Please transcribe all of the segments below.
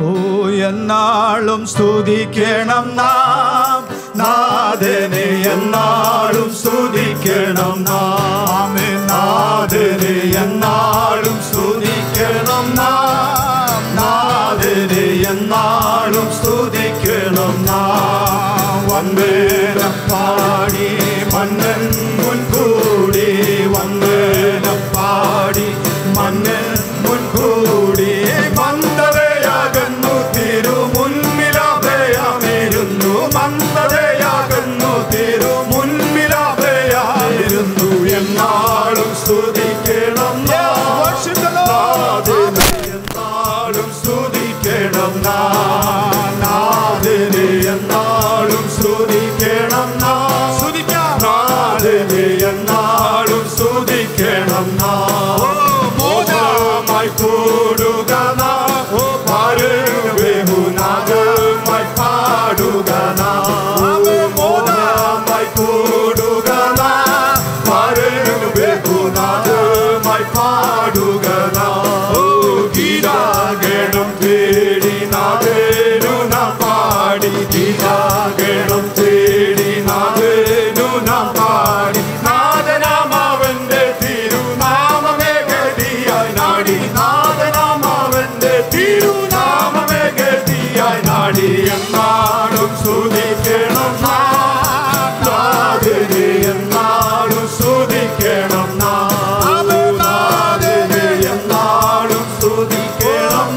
ഓ എന്നാളും സ്തുതിക്കണം നാം നാഥനെ, എന്നാളും സ്തുതിക്കണം നാം നാഥനെ, എന്നാളും സ്തുതിക്കണം നാം നാഥനെ, എന്നാളും സ്തുതിക്കണം നാം. വന്ദനം പാടി മന്നൻ മുൻകൂടി, വന്ദനം പാടി മന്നൻ മുൻകൂടി. മന്ദതയാകുന്നു തിരുമുൻപിലഭയമിരുന്നു, മന്ദതയാകുന്നു തിരുമുൻപിലഭയമിരുന്നു. എന്നാളും സ്തുതിക്കണം നാഥനെ, എന്നാളും സ്തുതിക്കണം നാഥനെ, എന്നാളും സ്തുതിക്കണം നാഥനെ, എന്നാളും സ്തുതിക്കണം മോദമായി കൂടുക ബഹുനാഗമായി പാടുക മോദമായി കൂടുക ബഹുനാഗമായി പാടുക. ഗീതാഗണം തേടി നാഥനു നാം പാടി, ഗീതാഗണം തേടി നാഥനു നാം പാടി. നാഥനാമവന്റെ തിരുനാമമേ ഗതിയായി നാടി, നാഥനാമവന്റെ തിരുനാമമേ ഗതിയായി നാടി. എന്നാളും സ്തുതിക്കണം നാഥനെ, എന്നാളും സ്തുതിക്കണം നാഥനെ, എന്നാളും സ്തുതിക്കണം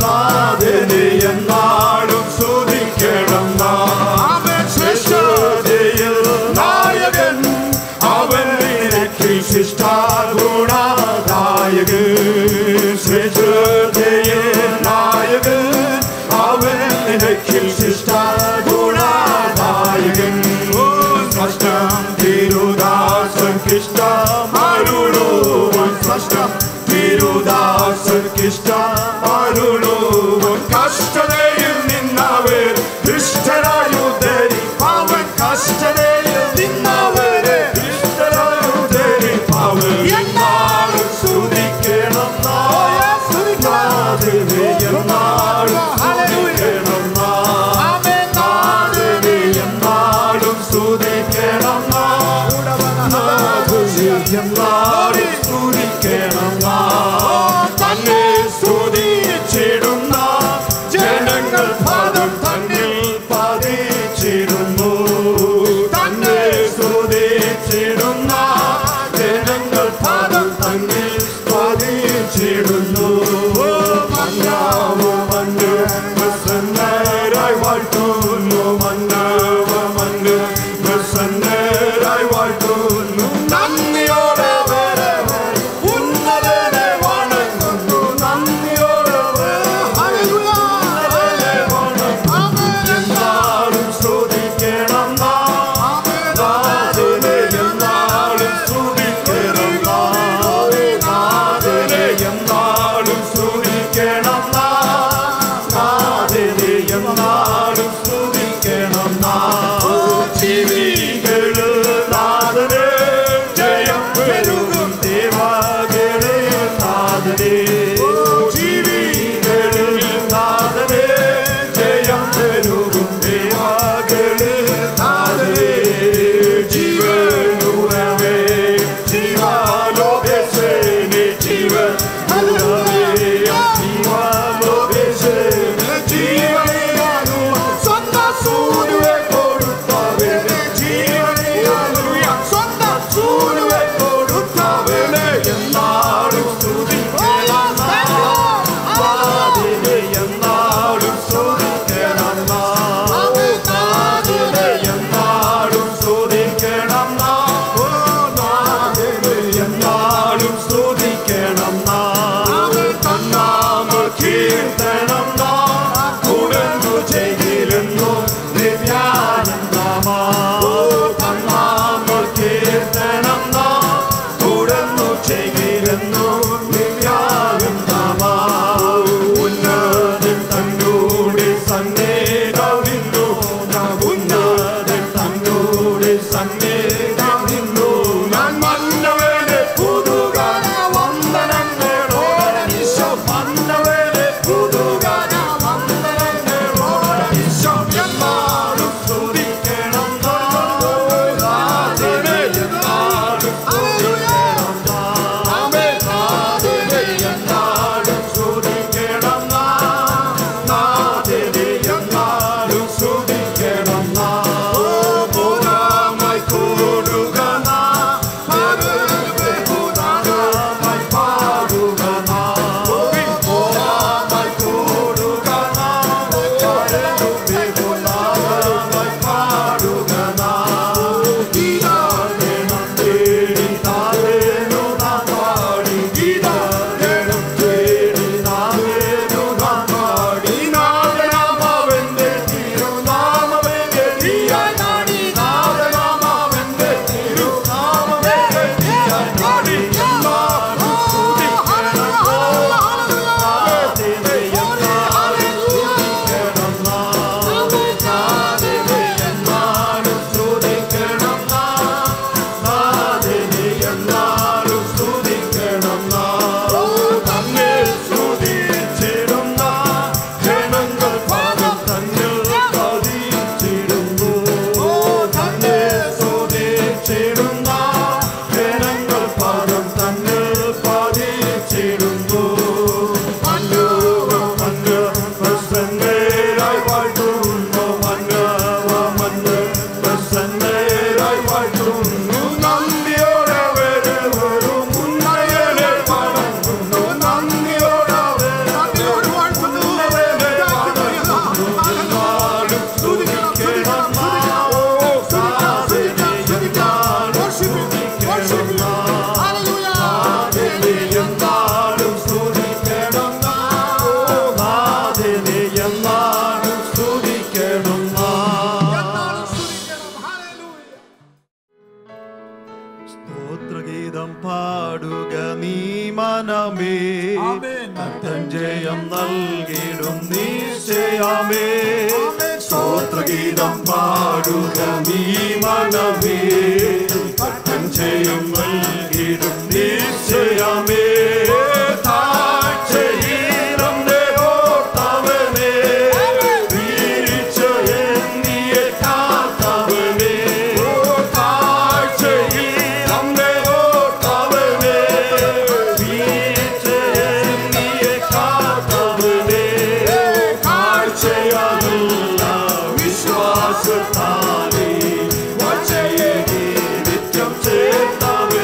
നാഥനെ, എന്നാളും സ്തുതിക്കണം. ശ്രേഷ്ഠതയിൽ നായകൻ അവൻ നിനക്ക് ശിഷ്ടാഗുണദായകൻ, ശ്രേഷ്ഠതയിൽ നായകൻ അവൻ നിനക്ക് ശിഷ്ടാഗുണദായകൻ. സ്പഷ്ടം തിരുദാസൻ കിഷ്ടമരുളുവൻ, സ്പഷ്ടം തിരുദാസൻ കിഷ്ടമരുളുവൻ. കഷ്ടതയിൽ നിന്നവർ ദുഷ്ടരായുദ്ധരിപ്പവൻ, കഷ്ടതയിൽ നിന്നവരെ ദുഷ്ടരായുദ്ധരിപ്പവൻ. എന്നാളും സ്തുതിക്കണം നാഥനെ, എന്നാളും സ്തുതിക്കണം നാഥനെ, എന്നാളും സ്തുതിക്കണം നാഥനെ, എന്നാളും സ്തുതിക്കണം. തന്നെ സ്തുതിച്ചിടുന്ന ജനങ്ങൾ പദം തന്നിൽ പതിച്ചിടുന്നു, തന്നെ സ്തുതിച്ചിടുന്ന ജനങ്ങൾ പദം തന്നിൽ പതിച്ചിടുന്നു. മന്നാവ് മണ്ണ് പ്രസന്നരായി വാഴ്ത്തുന്നു, മന്നാവ് മണ്ണ് പ്രസന്നരായി വാഴ്ത്തുന്നു. നന്ദിയോടെ ഉന്നതനെ വണങ്ങുന്നു, നന്ദിയോടെ ഉന്നതനെ വണങ്ങുന്നു. എന്നാളും സ്തുതിക്കണം നാഥനെ, എന്നാളും സ്തുതിക്കണം നാഥനെ, എന്നാളും സ്തുതിക്കണം നാഥനെ, എന്നാളും സ്തുതിക്കണം. ജീവികളിൽ നാഥനെ ജയം പെരുകും ദേവാകളിൽ നാഥനെ, ജീവികളിൽ നാഥനെ ജയം പെരുകും ദേവാകളിൽ നാഥനെ. ജീവനുറവേ ജീവാലോകേശനെ, ജീവനുറവേ ജീവാലോകേശനെ, ജീവനിയാനു സ്വന്തം സൂര്യനെ കൊടുത്തവനെ, ജീവനിയാനു സ്വന്തം സൂര്യനെ കൊടുത്തവനെ. എന്നാളും സ്തുതിക്കണം നാഥനെ, എന്നാളും സ്തുതിക്കണം നാഥനെ, എന്നാളും സ്തുതിക്കണം നാഥനെ, എന്നാളും സ്തുതിക്കണം നാഥനെ. മനമേ കർത്തൻ ജയം നൽകിടും നിശ്ചയമേ സ്തോത്രഗീതം പാടുക നീ മനമേ കർത്തൻ ജയം നൽകിടും നിശ്ചയമേ വിശ്വാസത്താലേ വാഴ്ചയെ നിത്യം ചേർത്തവനേ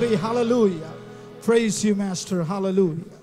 victory. Hallelujah. Praise you, Master. Hallelujah.